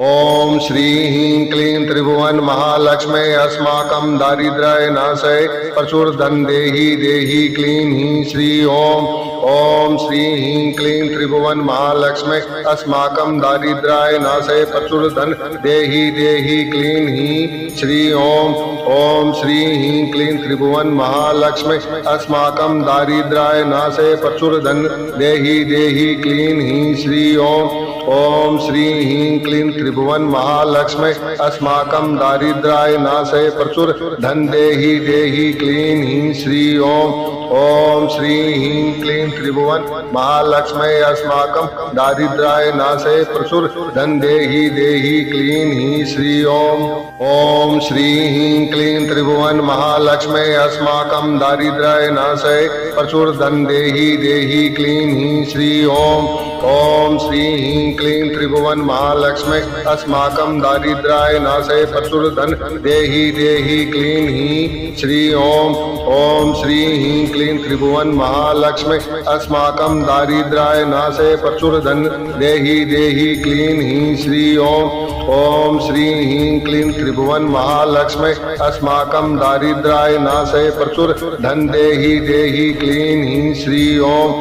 ओम श्री ह्रीं क्लीं त्रिभुवन महालक्ष्मी अस्माकं दारिद्र्य नाशय प्रचुर धन देहि देहि क्लीं ह्रीं श्री ओम। ओम श्री ह्रीं क्लीं त्रिभुवन महालक्ष्मी अस्माकं दारिद्र्य नाशय प्रचुर धन देहि देहि क्लीं ह्रीं श्री ओम। ओम श्री ह्रीं क्लीं त्रिभुवन महालक्ष्मी अस्माकं दारिद्र्य नाशय प्रचुर धन देहि देहि क्लीं ह्रीं श्री ओम। ओम श्री ह्रीं क्लीं त्रिभुवन महालक्ष्मी अस्माकं दारिद्र्य नाशय प्रचुर धन देहि देहि क्लीं ह्रीं श्री ओम। ओम श्री ह्रीं क्लीं त्रिभुवन महालक्ष्मी अस्माकं दारिद्र्य नाशय प्रचुर धन देहि देहि क्लीं ह्रीं श्री ओम। ओम श्री ह्रीं क्लीं त्रिभुवन महालक्ष्मी अस्माकं दारिद्र्य नाशय प्रचुर धन देहि देहि क्लीं ह्रीं श्री ओम। ओम श्री ह्रीं क्लीं त्रिभुवन महालक्ष्मी अस्माकं दारिद्र्य नाशय प्रचुर धन देहि देहि क्लीं ह्रीं श्री ओम। ओम श्री ह्रीं क्लीं त्रिभुवन महालक्ष्मी अस्माकं दारिद्र्य नाशय प्रचुर धन देहि देहि क्लीं ह्रीं श्री ओम। ओम श्री ह्रीं क्लीं त्रिभुवन महालक्ष्मी अस्माकं दारिद्र्य नाशय प्रचुर धन देहि देहि क्लीं ह्रीं श्री ओम।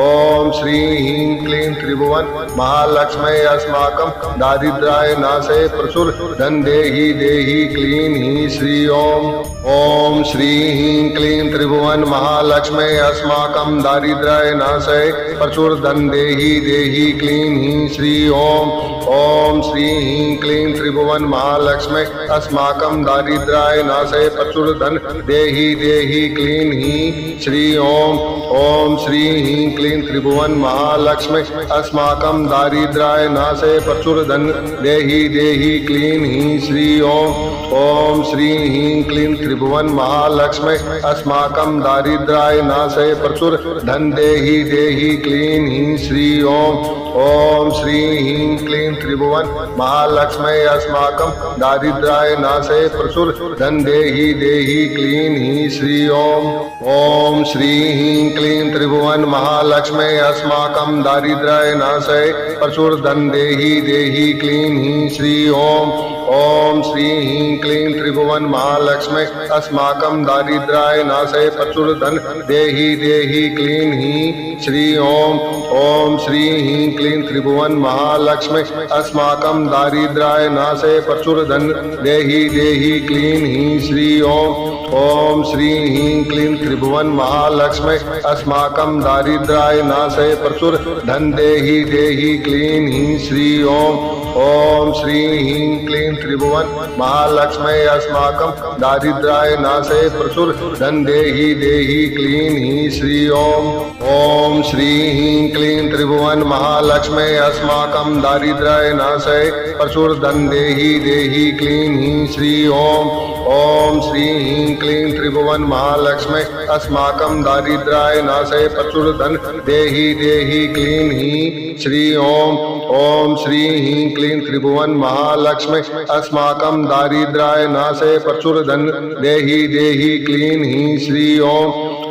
ओम श्री ह्रीं क्लीं त्रिभुवन महालक्ष्मी अस्माकं दारिद्र्य नाशय प्रचुर धन देहि देहि क्लीं ह्रीं श्री ओम। ओम श्री ह्रीं क्लीं त्रिभुवन महालक्ष्मी अस्माकं दारिद्र्य नाशय प्रचुर धन देहि देहि क्लीं ह्रीं श्री ओम। ओम श्री ह्रीं क्लीं त्रिभुवन महालक्ष्मी अस्माकं दारिद्र्य नाशय प्रचुर धन देहि देहि क्लीं ह्रीं श्री ओम। ओम श्री ह्रीं क्लीं त्रिभुवन महालक्ष्मी अस्माकं दारिद्र्य नाशय प्रचुर धन देहि देहि क्लीं ह्रीं श्री ओम। ओम श्री ह्रीं क्लीं त्रिभुवन महालक्ष्मी अस्माकं दारिद्र्य नाशय प्रचुर धन देहि देहि क्लीं ह्रीं श्री ओम। ओम श्री ह्रीं क्लीं त्रिभुवन महालक्ष्मी अस्माकं दारिद्र्य नाशय प्रचुर धन देहि देहि क्लीं ह्रीं श्री ओम। ओम श्री ह्रीं क्लीं त्रिभुवन महालक्ष्मी अस्माकं दारिद्र्य नाशय प्रचुर धन देहि देहि क्लीं ह्रीं श्री ओम। ओम श्री ह्रीं क्लीं त्रिभुवन महालक्ष्मी अस्माकं दारिद्र्य नाशय प्रचुर धन देहि देहि क्लीं ह्रीं श्री ओम। ओम श्री ह्रीं क्लीं त्रिभुवन महालक्ष्मी अस्माकं दारिद्र्य नाशय प्रचुर धन देहि देहि क्लीं ह्रीं श्री ओम। ओम श्री ह्रीं क्लीं त्रिभुवन महालक्ष्मी अस्माकं दारिद्र्य नाशय प्रचुर धन देहि देहि क्लीं ह्रीं श्री ओम। ओम श्री ह्रीं क्लीं त्रिभुवन महालक्ष्मी अस्माकं दारिद्र्य नाशय प्रचुर धन देहि देहि क्लीं ह्रीं श्री ओम। ओम श्री ह्रीं क्लीं त्रिभुवन महालक्ष्मी अस्माकं दारिद्र्य नाशय प्रचुर धन देहि देहि क्लीं ह्रीं श्री ओम। ओम श्री ह्रीं क्लीं त्रिभुवन महालक्ष्मी अस्माकं दारिद्र्य नाशय प्रचुर धन देहि देहि क्लीं ह्रीं श्री ओम। ओम श्री ह्रीं क्लीं त्रिभुवन महालक्ष्मी अस्माकं दारिद्र्य नाशय प्रचुर धन देहि देहि क्लीं ह्रीं श्री ओम।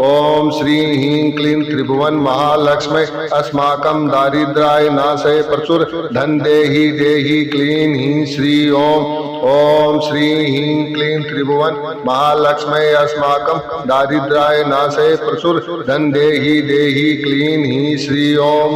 ओम श्री ह्रीं क्लीं त्रिभुवन महालक्ष्मी अस्माकं दारिद्र्य नाशय प्रचुर धन देहि देहि क्लीं ह्रीं श्री ओम। ओम श्री ह्रीं क्लीं त्रिभुवन महालक्ष्मी अस्माकं दारिद्र्य नाशय प्रचुर धन देहि देहि क्लीं ह्रीं श्री ओम।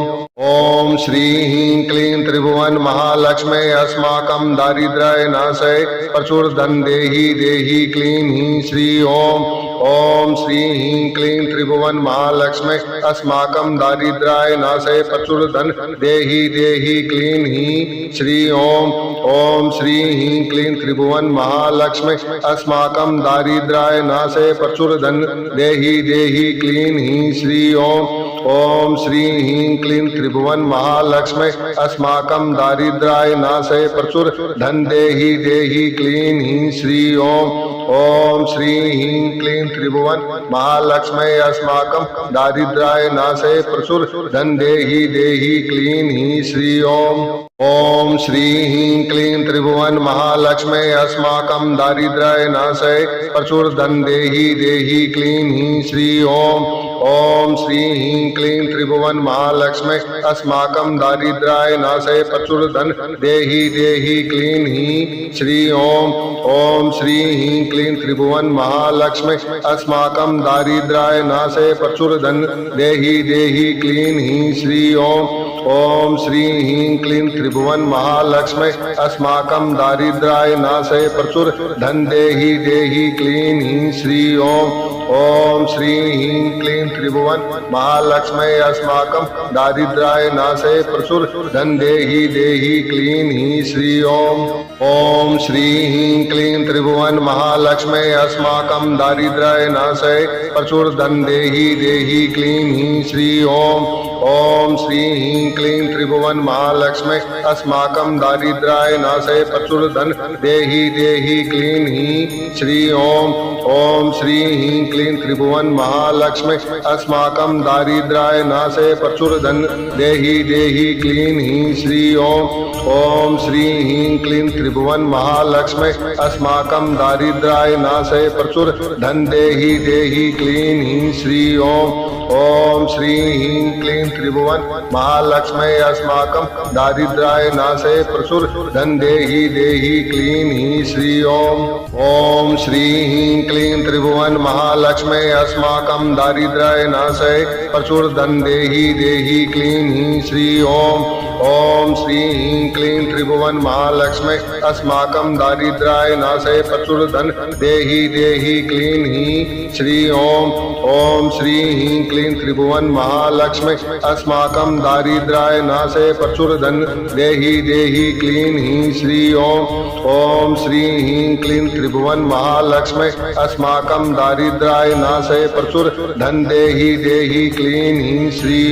ओम श्री ह्रीं क्लीं त्रिभुवन महालक्ष्मी अस्माकं दारिद्र्य नाशय प्रचुर धन देहि देहि क्लीं ह्रीं श्री ओम। ओम श्री ह्रीं क्लीं त्रिभुवन महालक्ष्मी अस्माकं दारिद्र्य नाशय प्रचुर धन देहि देहि क्लीं ह्रीं श्री ओम। ओम श्री ह्रीं क्लीं त्रिभुवन महालक्ष्मी अस्माकं दारिद्र्य नाशय प्रचुर धन देहि देहि क्लीं ह्रीं श्री ओम। ओम श्री ह्रीं क्लीं त्रिभुवन महालक्ष्मी अस्माकं दारिद्र्य नाशय प्रचुर धन देहि देहि क्लीं ह्रीं श्री ओम। ओम श्री ह्रीं क्लीं त्रिभुवन महालक्ष्मी अस्माकं दारिद्र्य नाशय प्रचुर धन देहि देहि क्लीं ह्रीं श्री ओम। ओम श्री ह्रीं क्लीं त्रिभुवन महालक्ष्मी अस्माकं दारिद्र्य नाशय प्रचुर धन देहि देहि क्लीं ह्रीं श्री ओम। ओम श्री ह्रीं क्लीं त्रिभुवन महालक्ष्मी अस्माकं दारिद्र्याय नाशय प्रचुर धन देहि देहि क्लीं हीं श्री ओम श्री ह्रीं क्लीं त्रिभुवन महालक्ष्मी अस्माकं दारिद्र्याय नाशय प्रचुर धन देहि देहि क्लीं हीं श्री ओम श्री ह्रीं क्लीं त्रिभुवन महालक्ष्मी अस्माकं दारिद्र्याय नाशय प्रचुर धन देहि देहि क्लीं हीं श्री ओम श्री ह्रीं क्लीं त्रिभुवन महालक्ष्मी अस्माकं दारिद्र्याय नाशय प्रचुर धन देहि देहि क्लीं हीं श्री ओम श्री ह्रीं क्लीं त्रिभुवन महालक्ष्मी अस्माकं दारिद्र्याय नाशय प्रचुर धन देहि देहि क्लीं हीं श्री ओम श्री ह्रीं क्लीं त्रिभुवन महालक्ष्मी अस्माकं दारिद्र्याय नाशय प्रचुर धन देहि देहि क्लीं हीं श्री ओम श्री ह्रीं क्लीं त्रिभुवन महालक्ष्मी अस्माकं दारिद्र्याय नाशय प्रचुर धन देहि देहि क्लीं हीं श्री ओम श्री ह्रीं क्लीं त्रिभुवन महालक्ष्मी अस्माकं दारिद्र्याय नाशय प्रचुर धन देहि देहि क्लीं हीं श्री ओम श्री ह्रीं क्लीं त्रिभुवन महालक्ष्मी अस्माकं दारिद्र्याय नाशय प्रचुर धन देहि देहि क्लीं हीं श्री ओम श्री ह्रीं क्लीं त्रिभुवन महालक्ष्मी अस्माकं दारिद्र्याय नाशय प्रचुर धन देहि देहि क्लीं हीं श्री ओम श्री ह्रीं क्लीं त्रिभुवन महालक्ष्मी अस्माकं दारिद्र्याय नाशय प्रचुर धन देहि देहि क्लीं हीं श्री ओम श्री ह्रीं क्लीं त्रिभुवन महालक्ष्मी अस्माकं दारिद्र्याय नाशय प्रचुर धन देहि देहि क्लीं हीं श्री ओम श्री ह्रीं क्लीं त्रिभुवन महालक्ष्मी अस्माकं दारिद्र्याय नाशय प्रचुर धन देहि देहि क्लीं हीं श्री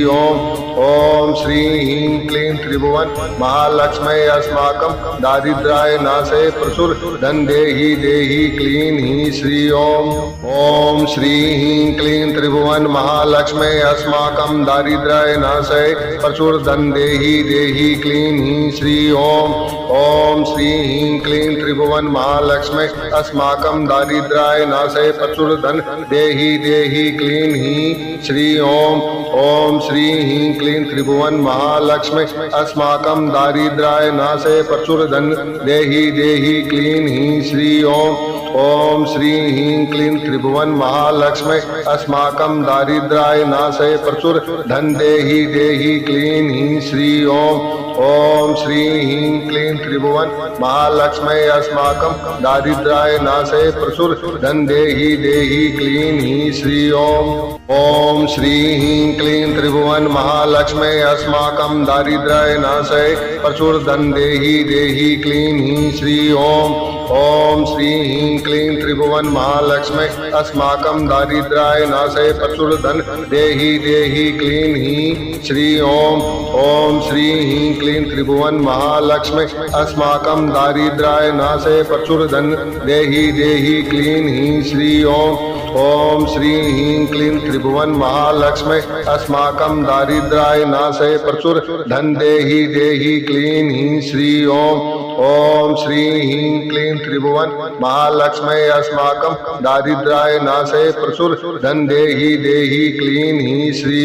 ओम श्री ह्रीं क्लीं त्रिभुवन महालक्ष्मी अस्माकं दारिद्र्याय नाशय प्रचुर धन देहि देहि क्लीं हीं श्री ओम श्री ह्रीं क्लीं त्रिभुवन महालक्ष्मी अस्माकं दारिद्र्याय नाशय प्रचुर धन देहि देहि क्लीं हीं श्री ओम श्री ह्रीं क्लीं त्रिभुवन महालक्ष्मी अस्माकं दारिद्र्याय नाशय प्रचुर धन देहि देहि क्लीं हीं श्री ओम श्री ह्रीं क्लीं त्रिभुवन महालक्ष्मी अस्माकं दारिद्र्याय नाशय प्रचुर धन देहि देहि क्लीं हीं श्री ओम श्री ह्रीं क्लीं त्रिभुवन महालक्ष्मी अस्माकं दारिद्र्याय नाशय प्रचुर धन देहि देहि क्लीं हीं श्री ओम श्री ह्रीं क्लीं त्रिभुवन महालक्ष्मी अस्माकं दारिद्र्याय नाशय प्रचुर धन देहि देहि क्लीं हीं श्री ओम श्री ह्रीं क्लीं त्रिभुवन महालक्ष्मी अस्माकं दारिद्र्याय नाशय प्रचुर धन देहि देहि क्लीं हीं श्री ओम श्री ह्रीं क्लीं त्रिभुवन महालक्ष्मी अस्माकं दारिद्र्याय नाशय प्रचुर धन देहि देहि क्लीं हीं श्री ओम श्री ह्रीं क्लीं त्रिभुवन महालक्ष्मी अस्माकं दारिद्र्याय नाशय प्रचुर धन देहि देहि क्लीं हीं श्री ओम श्री ह्रीं क्लीं त्रिभुवन महालक्ष्मी अस्माकं दारिद्र्याय नाशय प्रचुर धन देहि देहि क्लीं हीं श्री ओम श्री ह्रीं क्लीं त्रिभुवन महालक्ष्मी अस्माकं दारिद्र्याय नाशय प्रचुर धन देहि देहि क्लीं हीं श्री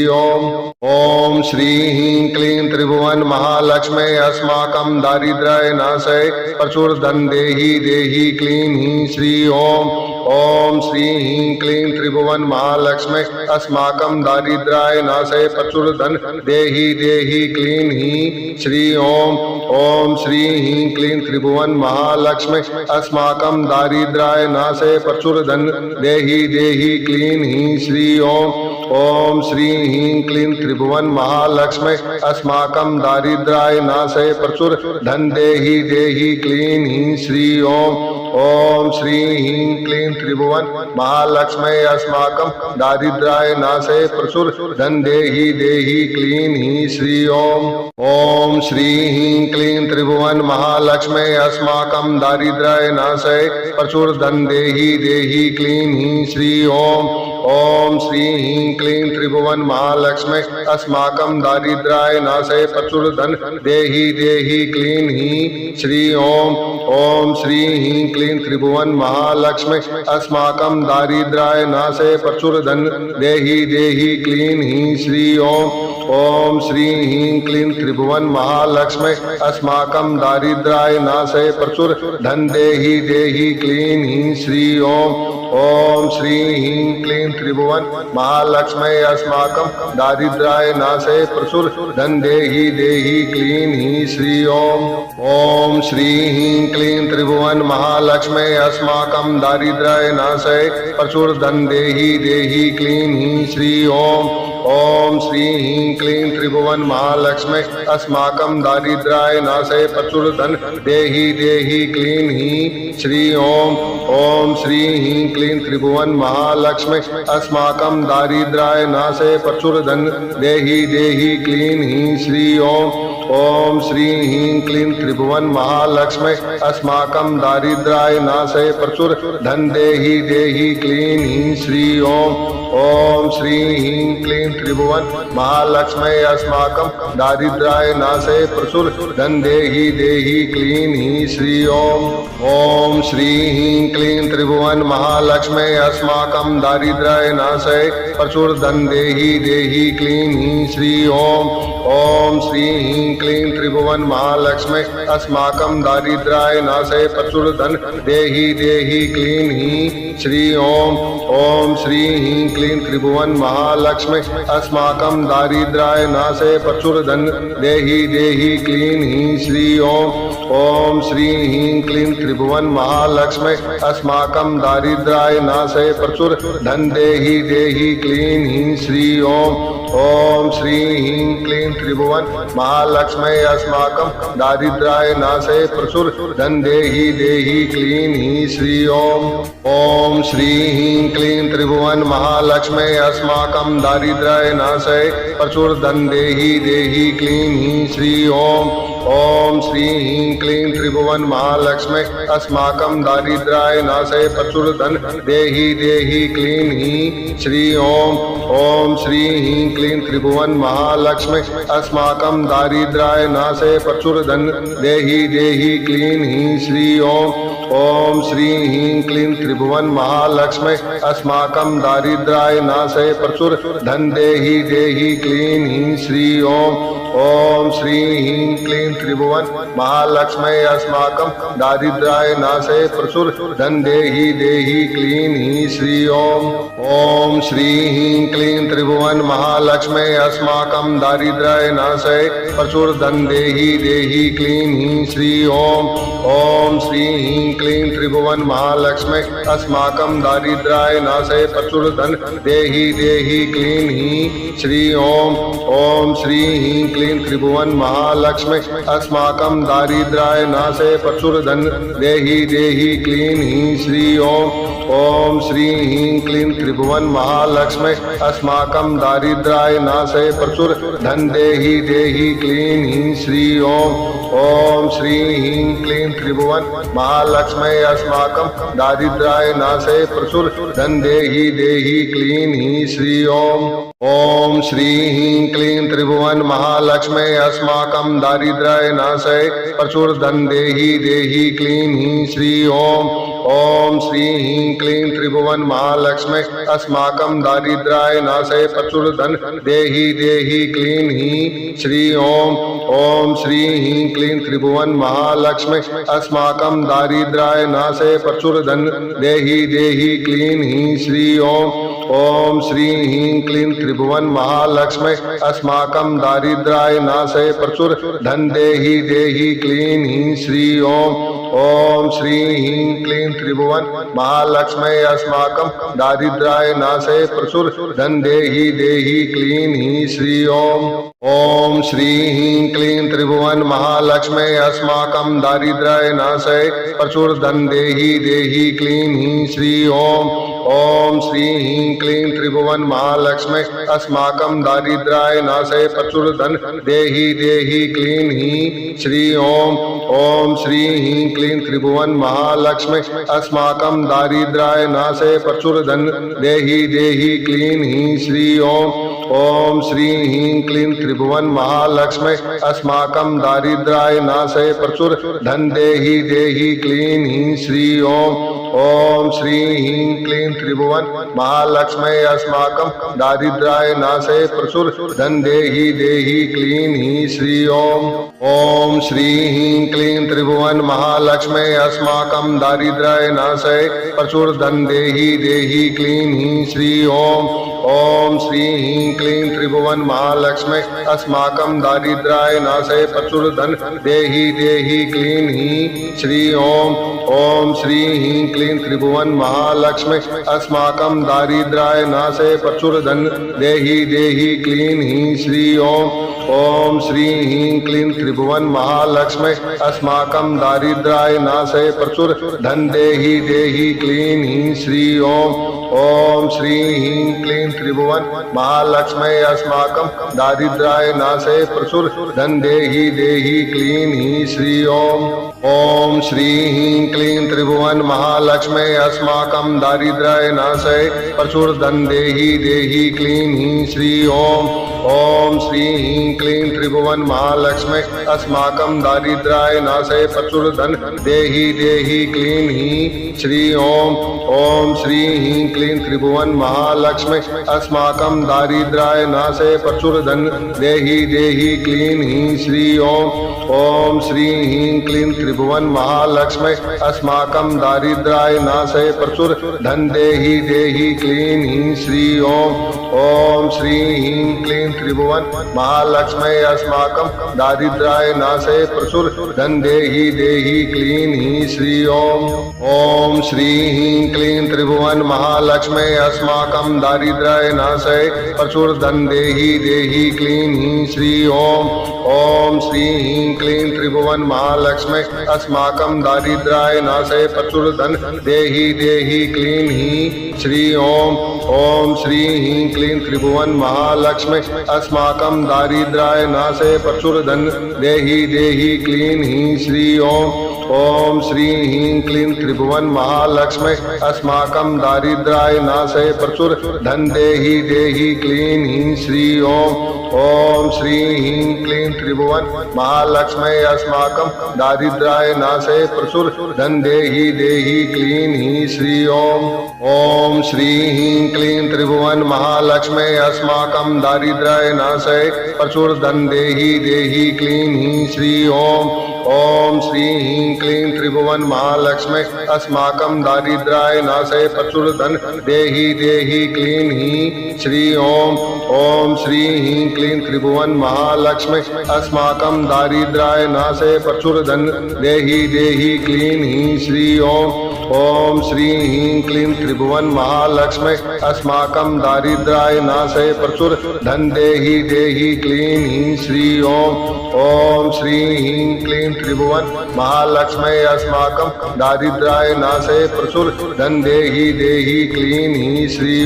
ओम श्री ह्रीं क्लीं त्रिभुवन महालक्ष्मी अस्माकं दारिद्र्याय नाशय प्रचुर धन देहि देहि क्लीं हीं श्री ओम श्री ह्रीं क्लीं त्रिभुवन महालक्ष्मी अस्माकं दारिद्र्याय नाशय प्रचुर धन देहि देहि क्लीं हीं श्री ओम श्री ह्रीं क्लीं त्रिभुवन महालक्ष्मी अस्माकं दारिद्र्याय नाशय प्रचुर धन देहि देहि क्लीं हीं श्री ओम श्री ह्रीं क्लीं त्रिभुवन महालक्ष्मी अस्माकं दारिद्र्याय नाशय प्रचुर धन देहि देहि क्लीं हीं श्री ओम श्री ह्रीं क्लीं त्रिभुवन महालक्ष्मी अस्माकं दारिद्र्याय नाशय प्रचुर धन देहि देहि क्लीं हीं श्री ओम श्री ह्रीं क्लीं त्रिभुवन महालक्ष्मी अस्माकं दारिद्र्याय नाशय प्रचुर धन देहि देहि क्लीं हीं श्री ओम श्री ह्रीं क्लीं त्रिभुवन महालक्ष्मी अस्माकं दारिद्र्याय नाशय प्रचुर धन देहि देहि क्लीं हीं श्री ओम श्री ह्रीं क्लीं त्रिभुवन महालक्ष्मी अस्माकं दारिद्र्याय नाशय प्रचुर धन देहि देहि क्लीं हीं श्री ओम श्री ह्रीं क्लीं त्रिभुवन महालक्ष्मी अस्माकं दारिद्र्याय नाशय प्रचुर धन देहि देहि क्लीं हीं श्री ओम श्री ह्रीं क्लीं त्रिभुवन महालक्ष्मी अस्माकं दारिद्र्याय नाशय प्रचुर धन देहि देहि क्लीं हीं श्री ओम श्री ह्रीं क्लीं त्रिभुवन महालक्ष्मी अस्माकं दारिद्र्याय नाशय प्रचुर धन देहि देहि क्लीं हीं श्री ओम श्री ह्रीं क्लीं त्रिभुवन महालक्ष्मी अस्माकं दारिद्र्याय नाशय प्रचुर धन देहि देहि क्लीं हीं श्री ओम श्री ह्रीं क्लीं त्रिभुवन महालक्ष्मी अस्माकं दारिद्र्याय नाशय प्रचुर धन देहि देहि क्लीं हीं श्री ओम श्री ह्रीं क्लीं त्रिभुवन महालक्ष्मी अस्माकं दारिद्र्याय नाशय प्रचुर धन देहि देहि क्लीं हीं श्री ओम श्री ह्रीं क्लीं त्रिभुवन महालक्ष्मी अस्माकं दारिद्र्याय नाशय प्रचुर धन देहि देहि क्लीं हीं श्री ओम श्री ह्रीं क्लीं त्रिभुवन महालक्ष्मी अस्माकं दारिद्र्याय नाशय प्रचुर धन देहि देहि क्लीं हीं श्री ओम श्री ह्रीं क्लीं त्रिभुवन महालक्ष्मी अस्माकं दारिद्र्याय नाशय प्रचुर धन देहि देहि क्लीं हीं श्री ओम श्री ह्रीं क्लीं त्रिभुवन महालक्ष्मी अस्माकं दारिद्र्याय नाशय प्रचुर धन देहि देहि क्लीं हीं श्री ओम श्री ह्रीं क्लीं त्रिभुवन महालक्ष्मी अस्माकं दारिद्र्याय नाशय प्रचुर धन देहि देहि क्लीं हीं श्री ओम श्री ह्रीं क्लीं त्रिभुवन महालक्ष्मी अस्माकं दारिद्र्याय नाशय प्रचुर धन देहि देहि क्लीं हीं श्री ओम श्री ह्रीं क्लीं त्रिभुवन महालक्ष्मी अस्माकं दारिद्र्याय नाशय प्रचुर धन देहि देहि क्लीं हीं श्री ओम श्री ह्रीं क्लीं त्रिभुवन महालक्ष्मी अस्माकं दारिद्र्याय नाशय प्रचुर धन देहि देहि क्लीं हीं श्री ओम श्री ह्रीं क्लीं त्रिभुवन महालक्ष्मी अस्माकं दारिद्र्याय नाशय प्रचुर धन देहि देहि क्लीं हीं श्री ओम श्री ह्रीं क्लीं त्रिभुवन महालक्ष्मी अस्माकं दारिद्र्याय नाशय प्रचुर धन देहि देहि क्लीं हीं श्री ओम श्री ह्रीं क्लीं त्रिभुवन महालक्ष्मी अस्माकं दारिद्र्याय नाशय प्रचुर धन देहि देहि क्लीं हीं श्री ओम श्री ह्रीं क्लीं त्रिभुवन महालक्ष्मी अस्माकं दारिद्र्याय नाशय प्रचुर धन देहि देहि क्लीं हीं श्री ओम श्री ह्रीं क्लीं त्रिभुवन महालक्ष्मी अस्माकं दारिद्र्याय नाशय प्रचुर धन देहि देहि क्लीं हीं श्री ओम श्री ह्रीं क्लीं त्रिभुवन महालक्ष्मी अस्माकं दारिद्र्याय नाशय प्रचुर धन देहि देहि क्लीं हीं श्री ओम श्री ह्रीं क्लीं त्रिभुवन महालक्ष्मी अस्माकं दारिद्र्याय नाशय प्रचुर धन देहि देहि क्लीं हीं श्री ओम श्री ह्रीं क्लीं त्रिभुवन महालक्ष्मी अस्माकं दारिद्र्याय नाशय प्रचुर धन देहि देहि क्लीं हीं श्री ओम श्री ह्रीं क्लीं त्रिभुवन महालक्ष्मी अस्माकं दारिद्र्याय नाशय प्रचुर धन देहि देहि क्लीं हीं श्री ओम श्री ह्रीं क्लीं त्रिभुवन महालक्ष्मी अस्माकं दारिद्र्याय नाशय प्रचुर धन देहि देहि क्लीं हीं श्री ओम श्री ह्रीं क्लीं त्रिभुवन महालक्ष्मी अस्माकं दारिद्र्याय नाशय प्रचुर धन देहि देहि क्लीं हीं श्री ओम श्री ह्रीं क्लीं त्रिभुवन महालक्ष्मी अस्माकं दारिद्र्याय नाशय प्रचुर धन देहि देहि क्लीं हीं श्री ओम श्री ह्रीं क्लीं त्रिभुवन महालक्ष्मी अस्माकं दारिद्र्याय नाशय प्रचुर धन देहि देहि क्लीं हीं श्री ओम श्री ह्रीं क्लीं त्रिभुवन महालक्ष्मी अस्माकं दारिद्र्याय नाशय प्रचुर धन देहि देहि क्लीं हीं श्री ओम श्री ह्रीं क्लीं त्रिभुवन महालक्ष्मी अस्माकं दारिद्र्याय नाशय प्रचुर धन देहि देहि क्लीं हीं श्री ओम श्री ह्रीं क्लीं त्रिभुवन महालक्ष्मी अस्माकं दारिद्र्याय नाशय प्रचुर धन देहि देहि क्लीं हीं श्री ओम श्री ह्रीं क्लीं त्रिभुवन महालक्ष्मी अस्माकं दारिद्र्याय नाशय प्रचुर धन देहि देहि क्लीं हीं श्री ओम श्री ह्रीं क्लीं त्रिभुवन महालक्ष्मी अस्माकं दारिद्र्याय नाशय प्रचुर धन देहि देहि क्लीं हीं श्री ओम श्री ह्रीं क्लीं त्रिभुवन महालक्ष्मी अस्माकं दारिद्र्याय नाशय प्रचुर धन देहि देहि क्लीं हीं श्री ओम श्री ह्रीं क्लीं त्रिभुवन महालक्ष्मी अस्माकं दारिद्र्याय नाशय प्रचुर धन देहि देहि क्लीं हीं श्री ओम श्री ह्रीं क्लीं त्रिभुवन महालक्ष्मी अस्माकं दारिद्र्याय नाशय प्रचुर धन देहि देहि क्लीं हीं श्री ओम श्री ह्रीं क्लीं त्रिभुवन महालक्ष्मी अस्माकं दारिद्र्याय नाशय प्रचुर धन देहि देहि क्लीं हीं श्री ओम श्री ह्रीं क्लीं त्रिभुवन महालक्ष्मी अस्माकं दारिद्र्याय नाशय प्रचुर धन देहि देहि क्लीं हीं श्री ओम श्री ह्रीं क्लीं त्रिभुवन महालक्ष्मी अस्माकं दारिद्र्याय नाशय प्रचुर धन देहि देहि क्लीं हीं श्री ओम श्री ह्रीं क्लीं त्रिभुवन महालक्ष्मी अस्माकं दारिद्र्याय नाशय प्रचुर धन देहि देहि क्लीं हीं श्री ओम श्री ह्रीं क्लीं त्रिभुवन महालक्ष्मी अस्माकं दारिद्र्याय नाशय प्रचुर धन देहि देहि क्लीं हीं श्री ओम श्री ह्रीं क्लीं त्रिभुवन महालक्ष्मी अस्माकं दारिद्र्याय नाशय प्रचुर धन देहि देहि क्लीं हीं श्री ओम श्री ह्रीं क्लीं त्रिभुवन महालक्ष्मी अस्माकं दारिद्र्याय नाशय प्रचुर धन देहि देहि क्लीं हीं श्री ओम श्री ह्रीं क्लीं त्रिभुवन महालक्ष्मी अस्माकं दारिद्र्याय नाशय प्रचुर धन देहि देहि क्लीं हीं श्री ओम श्री ह्रीं क्लीं त्रिभुवन महालक्ष्मी अस्माकं दारिद्र्याय नाशय प्रचुर धन देहि देहि क्लीं हीं श्री ओम श्री ह्रीं क्लीं त्रिभुवन महालक्ष्मी अस्माकं दारिद्र्याय नाशय प्रचुर धन देहि देहि क्लीं हीं श्री ओम श्री ह्रीं क्लीं त्रिभुवन महालक्ष्मी अस्माकं दारिद्र्याय नाशय प्रचुर धन देहि देहि क्लीं हीं श्री ओम श्री ह्रीं क्लीं त्रिभुवन महालक्ष्मी अस्माकं दारिद्र्याय नाशय प्रचुर धन देहि देहि क्लीं हीं श्री ओम श्री ह्रीं क्लीं त्रिभुवन महालक्ष्मी अस्माकं दारिद्र्याय नाशय प्रचुर धन देहि देहि क्लीं हीं श्री ओम श्री ह्रीं क्लीं त्रिभुवन महालक्ष्मी अस्माकं दारिद्र्याय नाशय प्रचुर धन देहि देहि क्लीं हीं श्री ओम श्री ह्रीं क्लीं त्रिभुवन महालक्ष्मी अस्माकं दारिद्र्याय नाशय प्रचुर धन देहि देहि क्लीं हीं श्री ओम श्री ह्रीं क्लीं त्रिभुवन महालक्ष्मी अस्माकं दारिद्र्याय नाशय प्रचुर धन देहि देहि क्लीं हीं श्री ओम श्री ह्रीं क्लीं त्रिभुवन महालक्ष्मी अस्माकं दारिद्र्याय नाशय प्रचुर धन देहि देहि क्लीं हीं श्री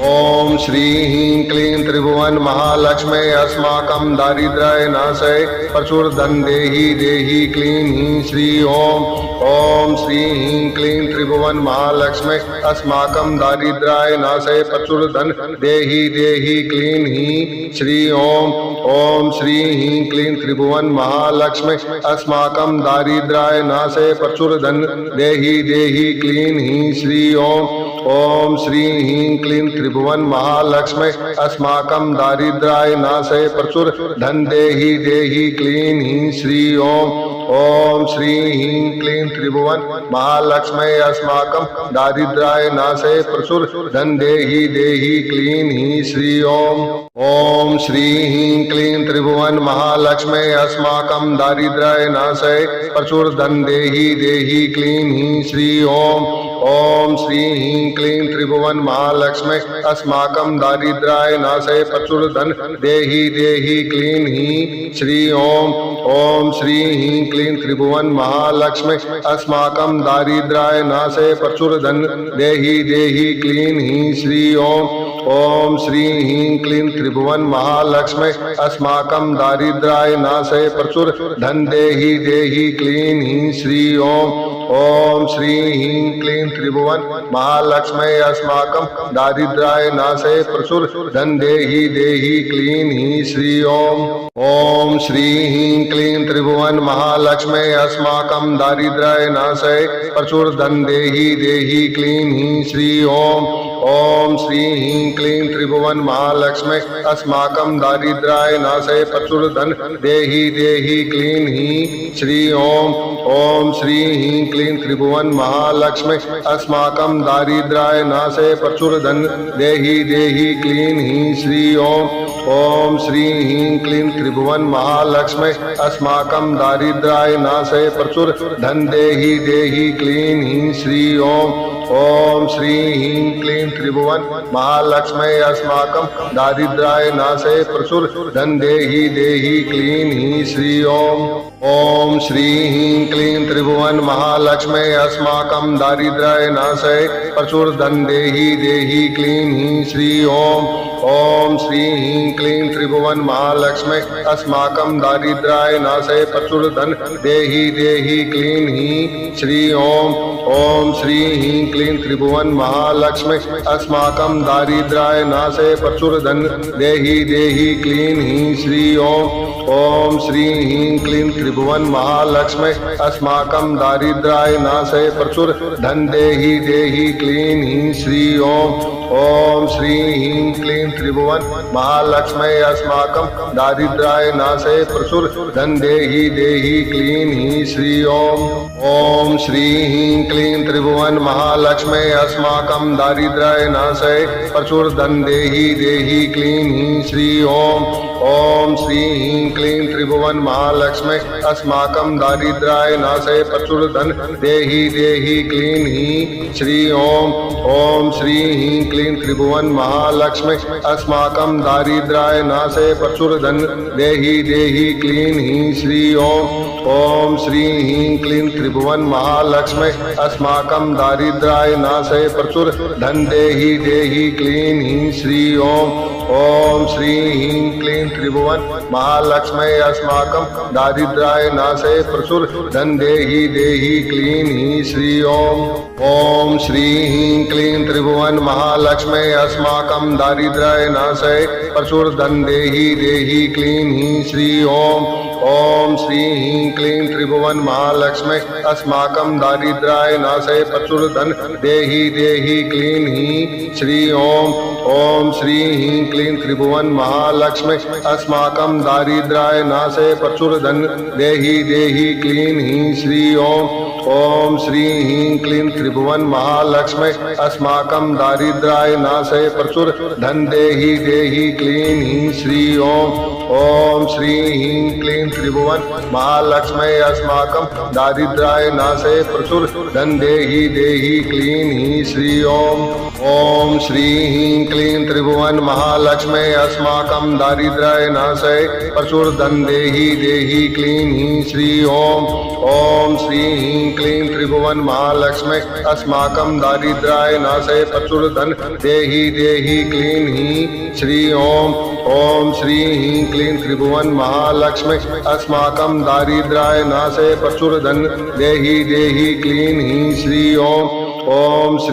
ओम श्री ह्रीं क्लीं त्रिभुवन महालक्ष्मी अस्माकं दारिद्र्याय नाशय प्रचुर धन देहि देहि क्लीं हीं श्री ओम श्री ह्रीं क्लीं त्रिभुवन महालक्ष्मी अस्माकं दारिद्र्याय नाशय प्रचुर धन देहि देहि क्लीं हीं श्री ओम श्री ह्रीं क्लीं त्रिभुवन महालक्ष्मी अस्माकं दारिद्र्याय नाशय प्रचुर धन देहि देहि क्लीं हीं श्री ओम श्री ह्रीं क्लीं त्रिभुवन महालक्ष्मी अस्माकं दारिद्र्याय नाशय प्रचुर धन देहि देहि क्लीं हीं श्री ओम श्री ह्रीं क्लीं त्रिभुवन महालक्ष्मी अस्माकं दारिद्र्याय नाशय प्रचुर धन देहि देहि क्लीं हीं श्री ओम श्री ह्रीं क्लीं त्रिभुवन महालक्ष्मी अस्माकं दारिद्र्याय नाशय प्रचुर धन देहि देहि क्लीं हीं श्री ओम श्री ह्रीं क्लीं त्रिभुवन महालक्ष्मी अस्माकं दारिद्र्याय नाशय प्रचुर धन देहि देहि क्लीं हीं श्री ओम श्री ह्रीं क्लीं त्रिभुवन महालक्ष्मी अस्माकं दारिद्र्याय नाशय प्रचुर धन देहि देहि क्लीं हीं श्री ओम श्री ह्रीं क्लीं त्रिभुवन महालक्ष्मी अस्माकं दारिद्र्याय नाशय प्रचुर धन देहि देहि क्लीं हीं श्री ओम श्री ह्रीं क्लीं त्रिभुवन महालक्ष्मी अस्माकं दारिद्र्याय नाशय प्रचुर धन देहि देहि क्लीं हीं श्री ओम श्री ह्रीं क्लीं त्रिभुवन महालक्ष्मी अस्माकं दारिद्र्याय नाशय प्रचुर धन देहि देहि क्लीं हीं श्री ओम श्री ह्रीं क्लीं त्रिभुवन महालक्ष्मी अस्माकं दारिद्र्याय नाशय प्रचुर धन देहि देहि क्लीं हीं श्री ओम श्री ह्रीं क्लीं त्रिभुवन महालक्ष्मी अस्माकं दारिद्र्याय नाशय प्रचुर धन देहि देहि क्लीं हीं श्री ओम श्री ह्रीं क्लीं त्रिभुवन महालक्ष्मी अस्माकं दारिद्र्याय नाशय प्रचुर धन देहि देहि क्लीं हीं श्री ओम श्री ह्रीं क्लीं त्रिभुवन महालक्ष्मी अस्माकं दारिद्र्याय नाशय प्रचुर धन देहि देहि क्लीं हीं श्री ओम श्री ह्रीं क्लीं त्रिभुवन महालक्ष्मी अस्माकं दारिद्र्याय नाशय प्रचुर धन देहि देहि क्लीं हीं श्री ओम श्री ह्रीं क्लीं त्रिभुवन महालक्ष्मी अस्माकं दारिद्र्याय नाशय प्रचुर धन देहि देहि क्लीं हीं श्री ओम श्री ह्रीं क्लीं त्रिभुवन महालक्ष्मी अस्माकं दारिद्र्याय नाशय प्रचुर धन देहि देहि क्लीं हीं श्री ओम श्री ह्रीं क्लीं त्रिभुवन महालक्ष्मी अस्माकं दारिद्र्याय नाशय प्रचुर धन देहि देहि क्लीं हीं श्री ओम श्री ह्रीं क्लीं त्रिभुवन महालक्ष्मी अस्माकं दारिद्र्याय नाशय प्रचुर धन देहि देहि क्लीं हीं श्री ओम श्री ह्रीं क्लीं त्रिभुवन महालक्ष्मी अस्माकं दारिद्र्याय नाशय प्रचुर धन देहि देहि क्लीं हीं श्री ओम श्री ह्रीं क्लीं त्रिभुवन महालक्ष्मी अस्माकं दारिद्र्याय नाशय प्रचुर धन देहि देहि क्लीं हीं श्री ओम श्री ह्रीं क्लीं त्रिभुवन महालक्ष्मी अस्माकं दारिद्र्याय नाशय प्रचुर धन देहि देहि क्लीं हीं श्री ओम श्री ह्रीं क्लीं त्रिभुवन महालक्ष्मी अस्माकं दारिद्र्याय नाशय प्रचुर धन देहि देहि क्लीं हीं श्री ओम श्री ह्रीं क्लीं त्रिभुवन महालक्ष्मी अस्माकं दारिद्र्याय नाशय प्रचुर धन देहि देहि क्लीं हीं श्री ओम श्री ह्रीं क्लीं त्रिभुवन महालक्ष्मी अस्माकं दारिद्र्याय नाशय प्रचुर धन देहि देहि क्लीं हीं श्री ओम श्री ह्रीं क्लीं त्रिभुवन महालक्ष्मी अस्माकं दारिद्र्याय नाशय प्रचुर धन देहि देहि क्लीं हीं श्री ओम श्री ह्रीं क्लीं त्रिभुवन महालक्ष्मी अस्माकं दारिद्र्याय नाशय प्रचुर धन देहि देहि क्लीं हीं श्री ओम श्री ह्रीं क्लीं त्रिभुवन महालक्ष्मी अस्माकं दारिद्र्याय नाशय प्रचुर धन देहि देहि क्लीं हीं श्री ओम श्री ह्रीं क्लीं त्रिभुवन महालक्ष्मी अस्माकं दारिद्र्याय नाशय प्रचुर धन देहि देहि क्लीं हीं श्री ओम श्री ह्रीं क्लीं त्रिभुवन महालक्ष्मी अस्माकं दारिद्र्याय नाशय प्रचुर धन देहि देहि क्लीं हीं श्री ओम श्री ह्रीं क्लीं त्रिभुवन महालक्ष्मी अस्माकं दारिद्र्याय नाशय प्रचुर धन देहि देहि क्लीं हीं श्री ओम श्री ह्रीं क्लीं त्रिभुवन महालक्ष्मी अस्माकं दारिद्र्याय नाशय प्रचुर धन देहि देहि क्लीं हीं श्री ओम श्री